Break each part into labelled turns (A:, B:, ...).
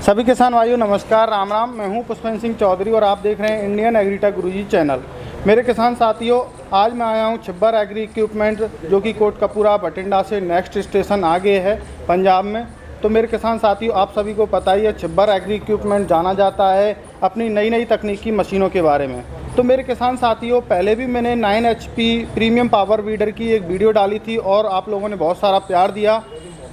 A: सभी किसान भाइयों नमस्कार, राम राम। मैं हूं पुष्पेंद्र सिंह चौधरी और आप देख रहे हैं इंडियन एग्रीटेक गुरुजी चैनल। मेरे किसान साथियों, आज मैं आया हूं छिब्बर एग्री इक्विपमेंट जो कि कोटकपूरा बठिंडा से नेक्स्ट स्टेशन आगे है पंजाब में। तो मेरे किसान साथियों, आप सभी को पता ही है छिब्बर एग्री इक्विपमेंट जाना जाता है अपनी नई नई तकनीकी मशीनों के बारे में। तो मेरे किसान साथियों, पहले भी मैंने 9 HP प्रीमियम पावर वीडर की एक वीडियो डाली थी और आप लोगों ने बहुत सारा प्यार दिया।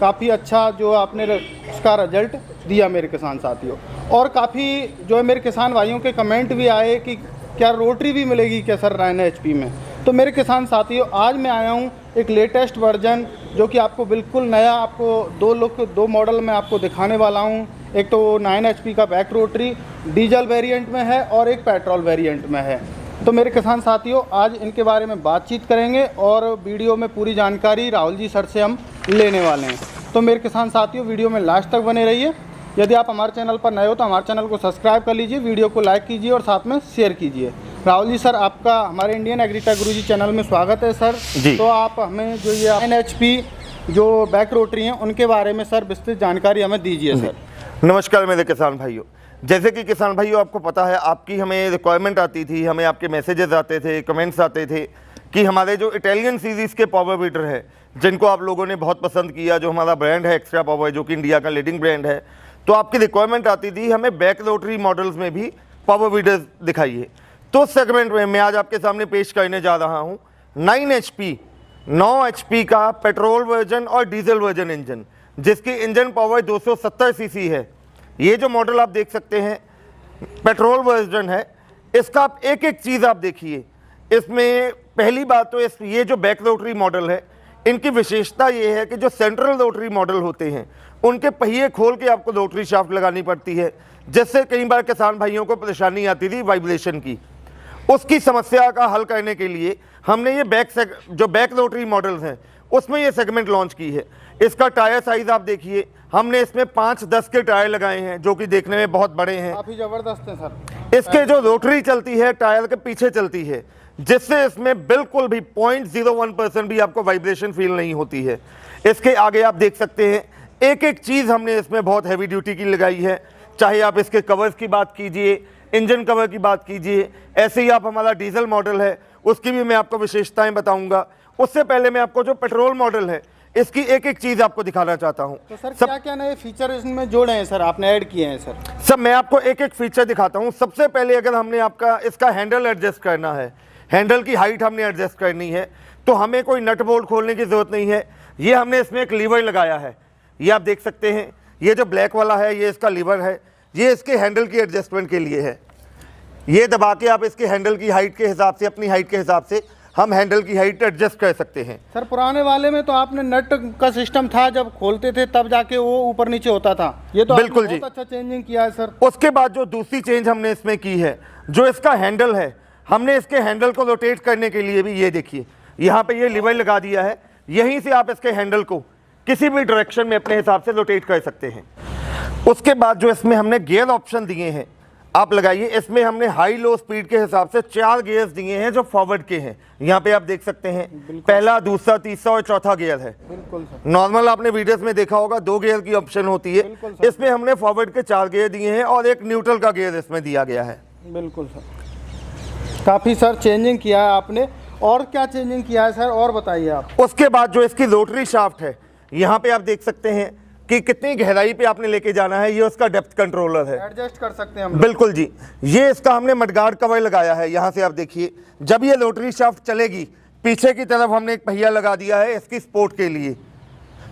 A: काफ़ी अच्छा जो आपने उसका रिजल्ट दिया मेरे किसान साथियों। और काफ़ी जो है मेरे किसान भाइयों के कमेंट भी आए कि क्या रोटरी भी मिलेगी क्या सर 9 HP में। तो मेरे किसान साथियों, आज मैं आया हूँ एक लेटेस्ट वर्जन जो कि आपको बिल्कुल नया, आपको दो मॉडल में आपको दिखाने वाला हूँ। एक तो 9 HP का बैक रोटरी डीजल वेरिएंट में है और एक पेट्रोल वेरिएंट में है। तो मेरे किसान साथियों, आज इनके बारे में बातचीत करेंगे और वीडियो में पूरी जानकारी राहुल जी सर से हम लेने वाले हैं। तो मेरे किसान साथियों, वीडियो में लास्ट तक बने रहिए। यदि आप हमारे चैनल पर नए हो तो हमारे चैनल को सब्सक्राइब कर लीजिए, वीडियो को लाइक कीजिए और साथ में शेयर कीजिए। राहुल जी सर, आपका हमारे इंडियन एग्रीटेक गुरुजी चैनल में स्वागत है सर जी। तो आप हमें जो ये 9 HP जो बैक रोटरी हैं उनके बारे में सर विस्तृत जानकारी हमें दीजिए सर।
B: नमस्कार मेरे किसान भाइयों। जैसे कि किसान भाइयों आपको पता है, आपकी हमें रिक्वायरमेंट आती थी, हमें आपके मैसेजेस आते थे, कमेंट्स आते थे कि हमारे जो इटालियन सीरीज़ के पावर वीडर है जिनको आप लोगों ने बहुत पसंद किया, जो हमारा ब्रांड है एक्स्ट्रा पावर, जो कि इंडिया का लीडिंग ब्रांड है, तो आपकी रिक्वायरमेंट आती थी हमें बैक रोटरी मॉडल्स में भी पावर वीडर्स दिखाइए। तो उस सेगमेंट में मैं आज आपके सामने पेश करने जा रहा हूँ 9 HP का पेट्रोल वर्जन और डीजल वर्जन इंजन, जिसकी इंजन पावर 270 सीसी है। ये जो मॉडल आप देख सकते हैं पेट्रोल वर्जन है, इसका आप एक एक चीज़ आप देखिए। इसमें पहली बात तो ये जो बैक रोटरी मॉडल है, इनकी विशेषता ये है कि जो सेंट्रल रोटरी मॉडल होते हैं उनके पहिए खोल के आपको रोटरी शाफ्ट लगानी पड़ती है, जिससे कई बार किसान भाइयों को परेशानी आती थी वाइब्रेशन की। उसकी समस्या का हल करने के लिए हमने ये बैक रोटरी मॉडल्स हैं उसमें ये सेगमेंट लॉन्च की है। इसका टायर साइज़ आप देखिए, हमने इसमें 5-10 के टायर लगाए हैं जो कि देखने में बहुत बड़े हैं,
A: काफ़ी ज़बरदस्त है सर।
B: इसके जो रोटरी चलती है टायर के पीछे चलती है, जिससे इसमें बिल्कुल भी 0.01% भी आपको वाइब्रेशन फील नहीं होती है। इसके आगे आप देख सकते हैं एक एक चीज़ हमने इसमें बहुत हैवी ड्यूटी की लगाई है। चाहे आप इसके कवर्स की बात कीजिए, इंजन कवर की बात कीजिए, ऐसे ही आप हमारा डीजल मॉडल है उसकी भी मैं आपको विशेषताएं बताऊंगा। उससे पहले मैं आपको जो पेट्रोल मॉडल है इसकी एक एक चीज़ आपको दिखाना चाहता हूँ।
A: तो सर क्या क्या नए फीचर इसमें जोड़े हैं सर, आपने ऐड किए हैं सर?
B: सब मैं आपको एक एक फीचर दिखाता हूँ। सबसे पहले अगर हमने आपका इसका हैंडल एडजस्ट करना है, हैंडल की हाइट हमने एडजस्ट करनी है, तो हमें कोई नट बोल्ट खोलने की ज़रूरत नहीं है। ये हमने इसमें एक लीवर लगाया है, ये आप देख सकते हैं। ये जो ब्लैक वाला है ये इसका लीवर है, ये इसके हैंडल की एडजस्टमेंट के लिए है। ये दबा के आप इसके हैंडल की हाइट के हिसाब से, अपनी हाइट के हिसाब से हम हैंडल की हाइट एडजस्ट कर सकते हैं।
A: सर पुराने वाले में तो आपने नट का सिस्टम था, जब खोलते थे तब जाके वो ऊपर नीचे होता था। ये तो
B: बिल्कुल
A: बहुत अच्छा चेंजिंग किया है सर।
B: उसके बाद जो दूसरी चेंज हमने इसमें की है, जो इसका हैंडल है, हमने इसके हैंडल को रोटेट करने के लिए भी ये देखिए यहाँ पे ये लीवर लगा दिया है। यहीं से आप इसके हैंडल को किसी भी डायरेक्शन में अपने हिसाब से रोटेट कर सकते हैं। उसके बाद जो इसमें हमने गियर ऑप्शन दिए हैं आप लगाइए। इसमें हमने हाई लो स्पीड के हिसाब से 4 गियर्स दिए हैं जो फॉरवर्ड के हैं। यहाँ पे आप देख सकते हैं पहला, दूसरा, तीसरा और चौथा गियर है।
A: बिल्कुल सर।
B: नॉर्मल आपने वीडियोस में देखा होगा 2 गियर की ऑप्शन होती है, इसमें हमने फॉरवर्ड के 4 गियर दिए हैं और एक न्यूट्रल का गियर इसमें दिया गया है।
A: बिल्कुल सर, काफ़ी सर चेंजिंग किया है आपने। और क्या चेंजिंग किया है सर, और बताइए आप।
B: उसके बाद जो इसकी रोटरी शाफ्ट है, यहाँ पे आप देख सकते हैं कि कितनी गहराई पे आपने लेके जाना है, ये उसका डेप्थ कंट्रोलर है,
A: एडजस्ट कर सकते हैं हम।
B: बिल्कुल जी। ये इसका हमने मडगार्ड कवर लगाया है। यहाँ से आप देखिए जब ये रोटरी शाफ्ट चलेगी, पीछे की तरफ हमने एक पहिया लगा दिया है इसकी सपोर्ट के लिए।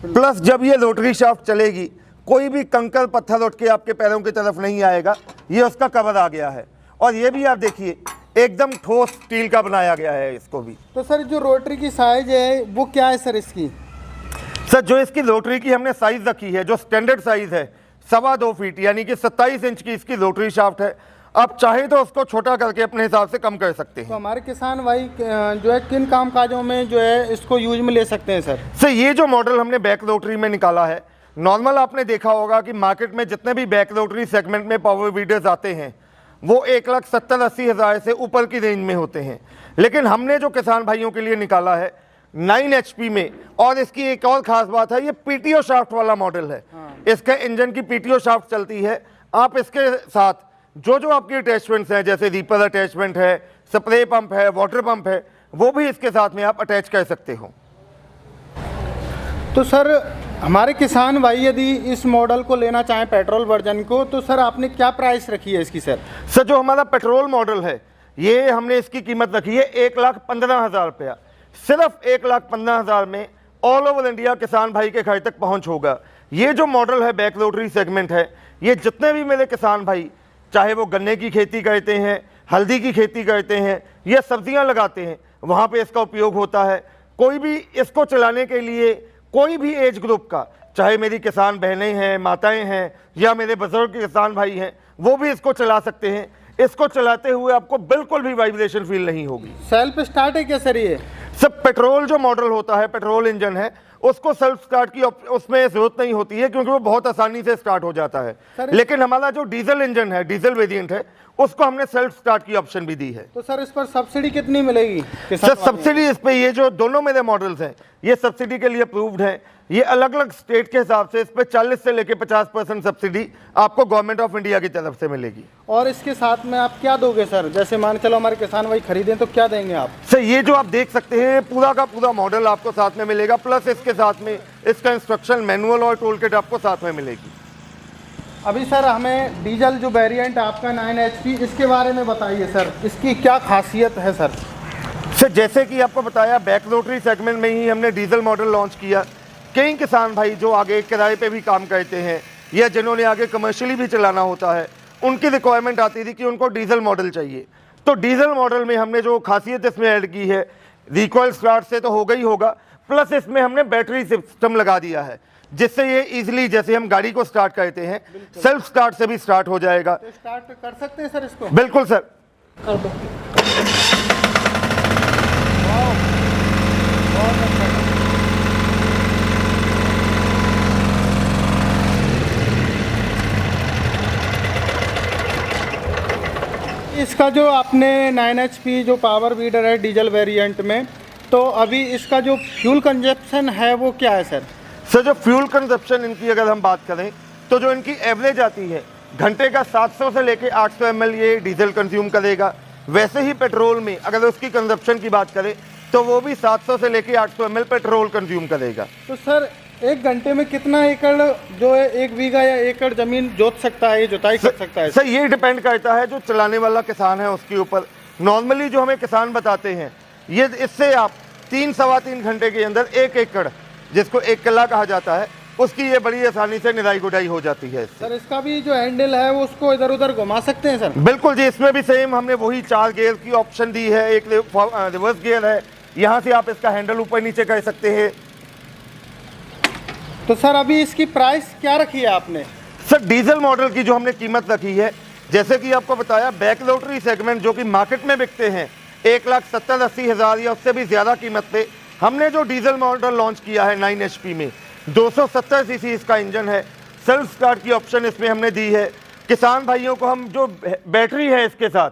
B: प्लस जब ये रोटरी शाफ्ट चलेगी, कोई भी कंकड़ पत्थर उठ के आपके पैरों की तरफ नहीं आएगा, ये उसका कवर आ गया है। और ये भी आप देखिए एकदम ठोस स्टील का बनाया गया है इसको भी।
A: तो सर जो रोटरी की साइज है वो क्या है सर इसकी?
B: सर जो इसकी रोटरी की हमने साइज रखी है, जो स्टैंडर्ड साइज है 2.25 फीट यानी कि 27 इंच की इसकी रोटरी शाफ्ट है। आप चाहे तो उसको छोटा करके अपने हिसाब से कम कर सकते हैं।
A: तो हमारे किसान भाई जो है किन काम काजों में जो है इसको यूज में ले सकते हैं सर?
B: ये जो मॉडल हमने बैक रोटरी में निकाला है, नॉर्मल आपने देखा होगा कि मार्केट में जितने भी बैक रोटरी सेगमेंट में पावर वीडर्स आते हैं वो 1,70,80,000 से ऊपर की रेंज में होते हैं। लेकिन हमने जो किसान भाइयों के लिए निकाला है 9 HP में। और इसकी एक और खास बात है, ये PTO शाफ्ट वाला मॉडल है। इसके इंजन की PTO शाफ्ट चलती है। आप इसके साथ जो जो आपकी अटैचमेंट्स हैं, जैसे रीपर अटैचमेंट है, स्प्रे पंप है, वाटर पंप है, वो भी इसके साथ में आप अटैच कर सकते हो।
A: तो सर हमारे किसान भाई यदि इस मॉडल को लेना चाहें पेट्रोल वर्जन को, तो सर आपने क्या प्राइस रखी है इसकी? सर
B: जो हमारा पेट्रोल मॉडल है, ये हमने इसकी कीमत रखी है 1,15,000 रुपया। सिर्फ 1,15,000 में ऑल ओवर इंडिया किसान भाई के घर तक पहुंच होगा। ये जो मॉडल है बैक रोटरी सेगमेंट है, ये जितने भी मेरे किसान भाई, चाहे वो गन्ने की खेती करते हैं, हल्दी की खेती करते हैं या सब्जियां लगाते हैं, वहाँ पे इसका उपयोग होता है। कोई भी इसको चलाने के लिए कोई भी एज ग्रुप का, चाहे मेरी किसान बहनें हैं, माताएं हैं या मेरे बुजुर्ग किसान भाई हैं, वो भी इसको चला सकते हैं। इसको चलाते हुए आपको बिल्कुल भी वाइब्रेशन फील नहीं होगी।
A: सेल्फ स्टार्ट है क्या सर? ये
B: सब पेट्रोल जो मॉडल होता है, पेट्रोल इंजन है, उसको सेल्फ स्टार्ट की उसमें जरूरत नहीं होती है, क्योंकि वो बहुत आसानी से स्टार्ट हो जाता है। लेकिन हमारा जो डीजल इंजन है, डीजल वेरिएंट है, उसको हमने सेल्फ स्टार्ट की ऑप्शन भी दी है।
A: तो सर इस पर सब्सिडी कितनी मिलेगी?
B: सर सब्सिडी इस पे, ये जो दोनों मेरे मॉडल्स हैं, ये सब्सिडी के लिए अप्रूव्ड है। ये अलग अलग स्टेट के हिसाब से इस पे 40 से लेके 50% सब्सिडी आपको गवर्नमेंट ऑफ इंडिया की तरफ से मिलेगी।
A: और इसके साथ में आप क्या दोगे सर? जैसे मान चलो हमारे किसान भाई खरीदें तो क्या देंगे आप?
B: सर ये जो आप देख सकते हैं, पूरा का पूरा मॉडल आपको साथ में मिलेगा, प्लस इसके साथ में इसका इंस्ट्रक्शन मैनुअल और टूल किट आपको साथ में मिलेगी।
A: अभी सर हमें डीजल जो वेरिएंट आपका 9 HP, इसके बारे में बताइए सर, इसकी क्या खासियत है सर?
B: जैसे कि आपको बताया, बैक रोटरी सेगमेंट में ही हमने डीजल मॉडल लॉन्च किया। कई किसान भाई जो आगे किराए पे भी काम करते हैं या जिन्होंने आगे कमर्शियली भी चलाना होता है, उनकी रिक्वायरमेंट आती थी कि उनको डीजल मॉडल चाहिए। तो डीजल मॉडल में हमने जो खासियत इसमें ऐड की है, रिकॉइल स्टार्ट से तो होगा ही होगा, प्लस इसमें हमने बैटरी सिस्टम लगा दिया है, जिससे ये इजीली, जैसे हम गाड़ी को स्टार्ट करते हैं, सेल्फ स्टार्ट से भी स्टार्ट हो जाएगा।
A: तो स्टार्ट कर सकते हैं सर इसको?
B: बिल्कुल सर।
A: कर दो। बहुत अच्छा। इसका जो आपने 9 HP जो पावर वीडर है डीजल वेरिएंट में, तो अभी इसका जो फ्यूल कंजप्शन है वो क्या है सर?
B: सर जो फ्यूल कंजप्शन इनकी अगर हम बात करें, तो जो इनकी एवरेज आती है घंटे का 700 से लेके 800 ml ये डीजल कंज्यूम करेगा। वैसे ही पेट्रोल में अगर उसकी कंजप्शन की बात करें, तो वो भी 700 से लेके 800 ml पेट्रोल कंज्यूम करेगा।
A: तो सर एक घंटे में कितना एकड़ जो है, 1 बीघा या एकड़ जमीन जोत सकता है, जुताई कर सकता है?
B: सर ये डिपेंड करता है जो चलाने वाला किसान है उसके ऊपर। नॉर्मली जो हमें किसान बताते हैं, ये इससे आप 3-3.25 घंटे के अंदर 1 एकड़, जिसको 1 किला कहा जाता है, उसकी ये बड़ी आसानी से निराई गुडाई हो जाती है।
A: सर इसका भी जो हैंडल है वो उसको इधर उधर घुमा सकते हैं सर?
B: बिल्कुल जी, इसमें भी सेम हमने वही 4 गियर की ऑप्शन दी है। एक रिवर्स गियर है, यहाँ से आप इसका हैंडल ऊपर नीचे कर सकते हैं।
A: तो सर अभी इसकी प्राइस क्या रखी है आपने?
B: सर डीजल मॉडल की जो हमने कीमत रखी है, जैसे कि आपको बताया, बैक रोटरी सेगमेंट जो कि मार्केट में बिकते हैं 1,70,80 हज़ार या उससे भी ज़्यादा कीमत पे, हमने जो डीजल मॉडल लॉन्च किया है 9 HP में, 270 सीसी इसका इंजन है। सेल्फ स्टार्ट की ऑप्शन इसमें हमने दी है। किसान भाइयों को हम जो बैटरी है इसके साथ,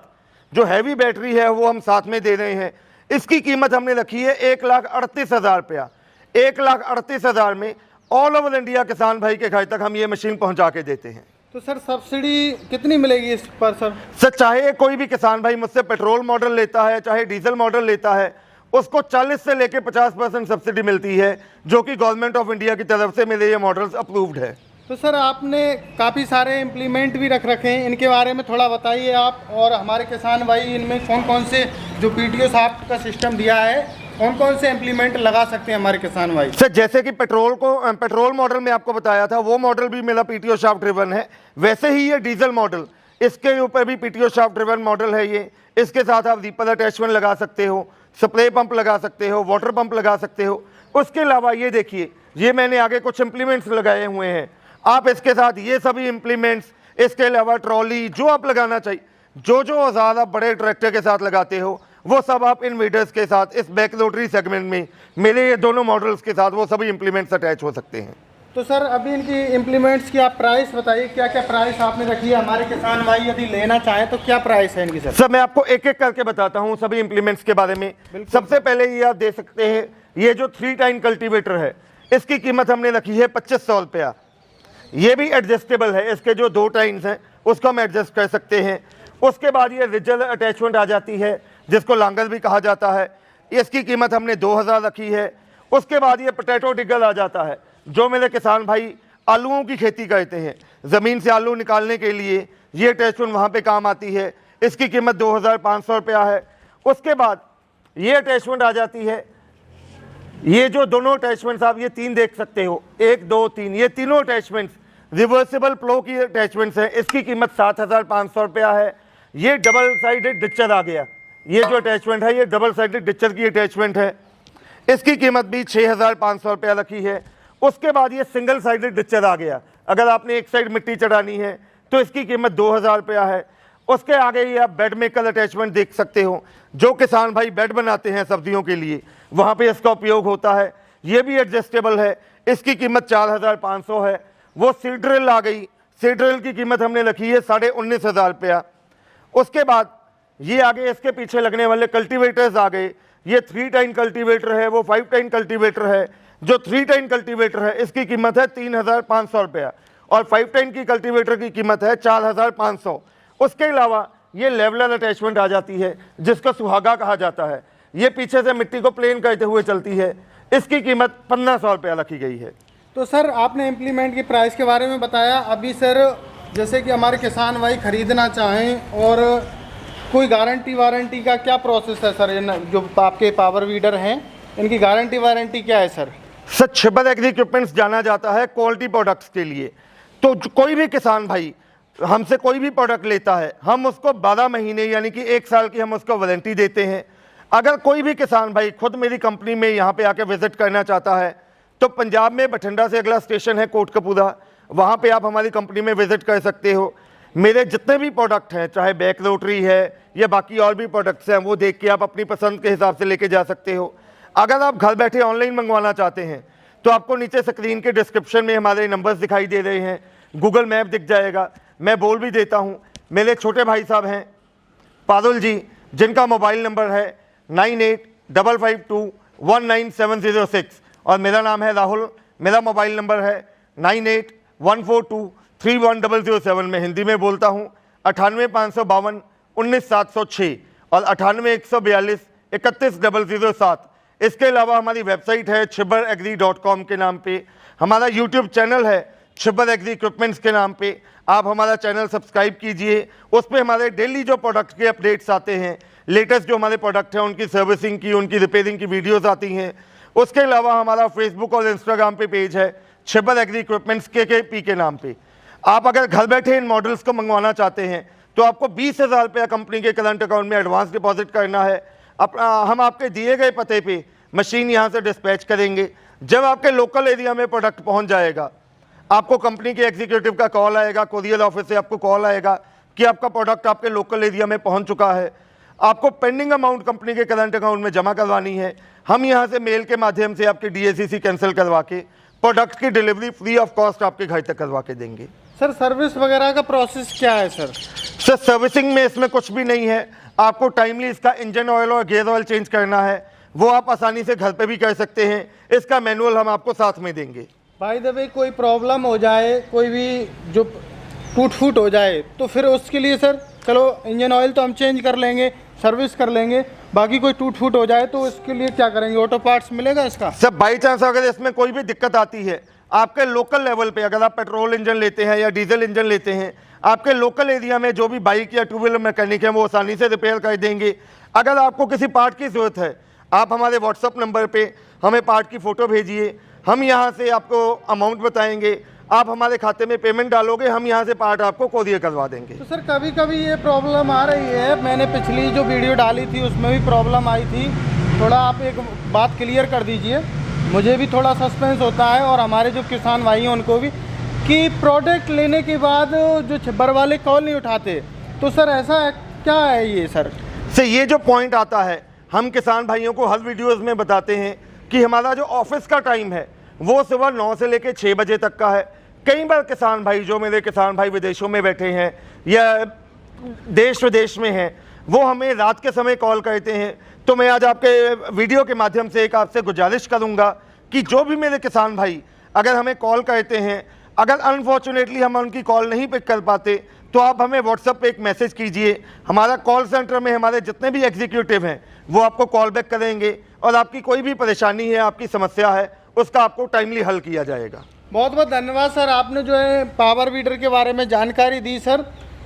B: जो हैवी बैटरी है, वो हम साथ में दे रहे हैं। इसकी कीमत हमने रखी है 1,38,000 रुपया। 1,38,000 में ऑल ओवर इंडिया किसान भाई के घर तक हम ये मशीन पहुंचा के देते हैं।
A: तो सर सब्सिडी कितनी मिलेगी इस पर सर?
B: सर चाहे कोई भी किसान भाई मुझसे पेट्रोल मॉडल लेता है, चाहे डीजल मॉडल लेता है, उसको 40 से लेके 50% सब्सिडी मिलती है, जो कि गवर्नमेंट ऑफ इंडिया की तरफ से मेरे ये मॉडल्स अप्रूव्ड है।
A: तो सर आपने काफ़ी सारे इम्प्लीमेंट भी रख रखे हैं, इनके बारे में थोड़ा बताइए आप। और हमारे किसान भाई इनमें कौन कौन से जो PTO शाफ्ट का सिस्टम दिया है, कौन कौन से इम्प्लीमेंट लगा सकते हैं हमारे किसान भाई?
B: सर जैसे कि पेट्रोल मॉडल में आपको बताया था, वो मॉडल भी मेरा PTO शाफ्ट ड्रिवन है। वैसे ही ये डीजल मॉडल, इसके ऊपर भी PTO शाफ्ट ड्रिवन मॉडल है ये। इसके साथ आप रीपर अटैचमेंट लगा सकते हो, स्प्रे पंप लगा सकते हो, वाटर पंप लगा सकते हो। उसके अलावा ये देखिए, ये मैंने आगे कुछ इम्प्लीमेंट्स लगाए हुए हैं। आप इसके साथ ये सभी इम्प्लीमेंट्स, इसके अलावा ट्रॉली, जो आप लगाना चाहिए, जो जो औजार आप बड़े ट्रैक्टर के साथ लगाते हो, वो सब आप इन्वर्टर्स के साथ इस बैक रोटरी सेगमेंट में मेरे ये दोनों मॉडल्स के साथ वो सभी इम्प्लीमेंट्स अटैच हो सकते हैं।
A: तो सर अभी इनकी इम्प्लीमेंट्स की आप प्राइस बताइए, क्या क्या प्राइस आपने रखी है? हमारे किसान भाई यदि लेना चाहें तो क्या प्राइस है इनकी? सर
B: मैं आपको एक एक करके बताता हूँ सभी इम्प्लीमेंट्स के बारे में। सबसे पहले ये आप देख सकते हैं ये जो 3 टाइन कल्टीवेटर है इसकी कीमत हमने रखी है 2500 रुपया। ये भी एडजस्टेबल है, इसके जो 2 टाइन्स हैं उसको हम एडजस्ट कर सकते हैं। उसके बाद ये रिजल अटैचमेंट आ जाती है जिसको लांगर भी कहा जाता है, इसकी कीमत हमने 2000 रखी है। उसके बाद ये पोटैटो डिगर आ जाता है, जो मेरे किसान भाई आलूओं की खेती करते हैं, ज़मीन से आलू निकालने के लिए ये अटैचमेंट वहाँ पे काम आती है, इसकी कीमत 2500 रुपया है। उसके बाद ये अटैचमेंट आ जाती है, ये जो दोनों अटैचमेंट्स आप ये 3 देख सकते हो, 1 2 3, ये तीनों अटैचमेंट्स रिवर्सिबल प्लो की अटैचमेंट्स हैं, इसकी कीमत 7500 रुपया है। ये डबल साइडेड डिचर आ गया, ये जो अटैचमेंट है ये डबल साइडेड डिचर की अटैचमेंट है, इसकी कीमत भी 6500 रुपया रखी है। उसके बाद ये सिंगल साइडेड डिचर आ गया, अगर आपने एक साइड मिट्टी चढ़ानी है तो इसकी कीमत 2000 रुपया है। उसके आगे ये आप बेड मेकर अटैचमेंट देख सकते हो, जो किसान भाई बेड बनाते हैं सब्जियों के लिए वहाँ पे इसका उपयोग होता है, ये भी एडजस्टेबल है, इसकी कीमत 4500 है। वो सीड ड्रिल आ गई, सीड ड्रिल की कीमत हमने रखी है 19,500 रुपया। उसके बाद ये आगे इसके पीछे लगने वाले कल्टीवेटर्स आ गए, ये 3 टाइन कल्टीवेटर है, वो 5 टाइन कल्टीवेटर है। जो 3 टाइन कल्टीवेटर है इसकी कीमत है 3500 रुपया और 5 टाइन की कल्टीवेटर की कीमत है 4500। उसके अलावा ये लेवलर अटैचमेंट आ जाती है जिसको सुहागा कहा जाता है, ये पीछे से मिट्टी को प्लेन करते हुए चलती है, इसकी कीमत 1500 रुपया रखी गई है।
A: तो सर आपने इम्प्लीमेंट की प्राइस के बारे में बताया, अभी सर जैसे कि हमारे किसान भाई खरीदना चाहें और कोई गारंटी वारंटी का क्या प्रोसेस है सर? जो आपके पावर वीडर हैं इनकी गारंटी वारंटी क्या है sir?
B: Sir Chhibber agri equipments जाना जाता है क्वालिटी प्रोडक्ट्स के लिए, तो कोई भी किसान भाई हमसे कोई भी प्रोडक्ट लेता है हम उसको 12 महीने यानी कि 1 साल की हम उसको वारंटी देते हैं। अगर कोई भी किसान भाई खुद मेरी कंपनी में यहाँ पे आके विजिट करना चाहता है तो पंजाब में बठिंडा से अगला स्टेशन है कोटकपूरा, वहाँ पे आप हमारी कंपनी में विजिट कर सकते हो। मेरे जितने भी प्रोडक्ट हैं, चाहे बैक रोटरी है या बाकी और भी प्रोडक्ट्स हैं, वो देख के आप अपनी पसंद के हिसाब से लेके जा सकते हो। अगर आप घर बैठे ऑनलाइन मंगवाना चाहते हैं तो आपको नीचे स्क्रीन के डिस्क्रिप्शन में हमारे नंबर्स दिखाई दे रहे हैं, गूगल मैप दिख जाएगा, मैं बोल भी देता हूँ। मेरे छोटे भाई साहब हैं पारुल जी, जिनका मोबाइल नंबर है 9855219706 और मेरा नाम है राहुल, मेरा मोबाइल नंबर है 9814231007। मैं हिंदी में बोलता हूँ 9855219706 और 9814231007। इसके अलावा हमारी वेबसाइट है chibbaragri.com के नाम पे, हमारा यूट्यूब चैनल है छिब्बर एग्री इक्विपमेंट्स के नाम पे, आप हमारा चैनल सब्सक्राइब कीजिए। उस पर हमारे डेली जो प्रोडक्ट के अपडेट्स आते हैं, लेटेस्ट जो हमारे प्रोडक्ट हैं उनकी सर्विसिंग की, उनकी रिपेयरिंग की वीडियोस आती हैं। उसके अलावा हमारा फेसबुक और इंस्टाग्राम पे पेज है छिब्बर एग्री इक्विपमेंट्स KKP के नाम पे। आप अगर घर बैठे इन मॉडल्स को मंगवाना चाहते हैं तो आपको 20,000 रुपया कंपनी के करंट अकाउंट में एडवांस डिपॉजिट करना है। हम आपके दिए गए पते पे मशीन यहाँ से डिस्पैच करेंगे। जब आपके लोकल एरिया में प्रोडक्ट पहुँच जाएगा आपको कंपनी के एग्जीक्यूटिव का कॉल आएगा, कोरियर ऑफिस से आपको कॉल आएगा कि आपका प्रोडक्ट आपके लोकल एरिया में पहुंच चुका है। आपको पेंडिंग अमाउंट कंपनी के करंट अकाउंट में जमा करवानी है, हम यहां से मेल के माध्यम से आपके DACC कैंसिल करवा के प्रोडक्ट की डिलीवरी फ्री ऑफ कॉस्ट आपके घर तक करवा के देंगे।
A: सर सर्विस वगैरह का प्रोसेस क्या है सर?
B: सर सर्विसिंग में इसमें कुछ भी नहीं है, आपको टाइमली इसका इंजन ऑयल और गेयर ऑयल चेंज करना है, वो आप आसानी से घर पे भी कर सकते हैं। इसका मैनुअल हम आपको साथ में देंगे।
A: बाय द वे कोई प्रॉब्लम हो जाए, कोई भी जो टूट फूट हो जाए तो फिर उसके लिए सर चलो इंजन ऑयल तो हम चेंज कर लेंगे, सर्विस कर लेंगे, बाकी कोई टूट फूट हो जाए तो इसके लिए क्या करेंगे? ऑटो पार्ट्स मिलेगा इसका?
B: सर बाई चांस अगर इसमें कोई भी दिक्कत आती है आपके लोकल लेवल पे, अगर आप पेट्रोल इंजन लेते हैं या डीजल इंजन लेते हैं, आपके लोकल एरिया में जो भी बाइक या 2 व्हीलर मैकेनिक है वो आसानी से रिपेयर कर देंगे। अगर आपको किसी पार्ट की ज़रूरत है आप हमारे व्हाट्सअप नंबर पे हमें पार्ट की फ़ोटो भेजिए, हम यहाँ से आपको अमाउंट बताएंगे, आप हमारे खाते में पेमेंट डालोगे, हम यहाँ से पार्ट आपको कोरियर करवा देंगे।
A: तो सर कभी कभी ये प्रॉब्लम आ रही है, मैंने पिछली जो वीडियो डाली थी उसमें भी प्रॉब्लम आई थी, थोड़ा आप एक बात क्लियर कर दीजिए, मुझे भी थोड़ा सस्पेंस होता है और हमारे जो किसान भाई हैं उनको भी, कि प्रोडक्ट लेने के बाद जो छिब्बर वाले कॉल नहीं उठाते, तो सर ऐसा क्या है ये सर?
B: ये जो पॉइंट आता है हम किसान भाइयों को हर वीडियोस में बताते हैं कि हमारा जो ऑफिस का टाइम है वो सुबह 9 से लेकर 6 बजे तक का है। कई बार किसान भाई, जो मेरे किसान भाई विदेशों में बैठे हैं या देश विदेश में हैं, वो हमें रात के समय कॉल करते हैं, तो मैं आज आपके वीडियो के माध्यम से एक आपसे गुजारिश करूंगा कि जो भी मेरे किसान भाई अगर हमें कॉल करते हैं, अगर अनफॉर्चुनेटली हम उनकी कॉल नहीं पिक कर पाते तो आप हमें व्हाट्सएप पे एक मैसेज कीजिए। हमारा कॉल सेंटर में हमारे जितने भी एग्जीक्यूटिव हैं वो आपको कॉल बैक करेंगे और आपकी कोई भी परेशानी है, आपकी समस्या है, उसका आपको टाइमली हल किया जाएगा।
A: बहुत बहुत धन्यवाद सर, आपने जो है पावर वीडर के बारे में जानकारी दी सर।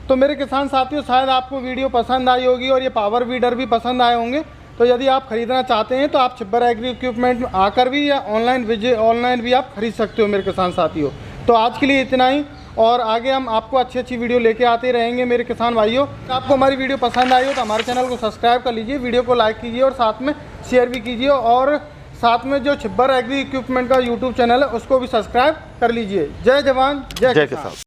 A: तो मेरे किसान साथियों, शायद आपको वीडियो पसंद आई होगी और ये पावर वीडर भी पसंद आए होंगे। तो यदि आप खरीदना चाहते हैं तो आप छिब्बर एग्री इक्विपमेंट में आकर भी या ऑनलाइन भी आप खरीद सकते हो मेरे किसान साथियों। तो आज के लिए इतना ही, और आगे हम आपको अच्छी अच्छी वीडियो लेके आते रहेंगे मेरे किसान भाइयों। आपको हमारी वीडियो पसंद आई हो तो हमारे चैनल को सब्सक्राइब कर लीजिए, वीडियो को लाइक कीजिए और साथ में शेयर भी कीजिए, और साथ में जो छिब्बर एग्री इक्विपमेंट का यूट्यूब चैनल है उसको भी सब्सक्राइब कर लीजिए। जय जवान जय किसान।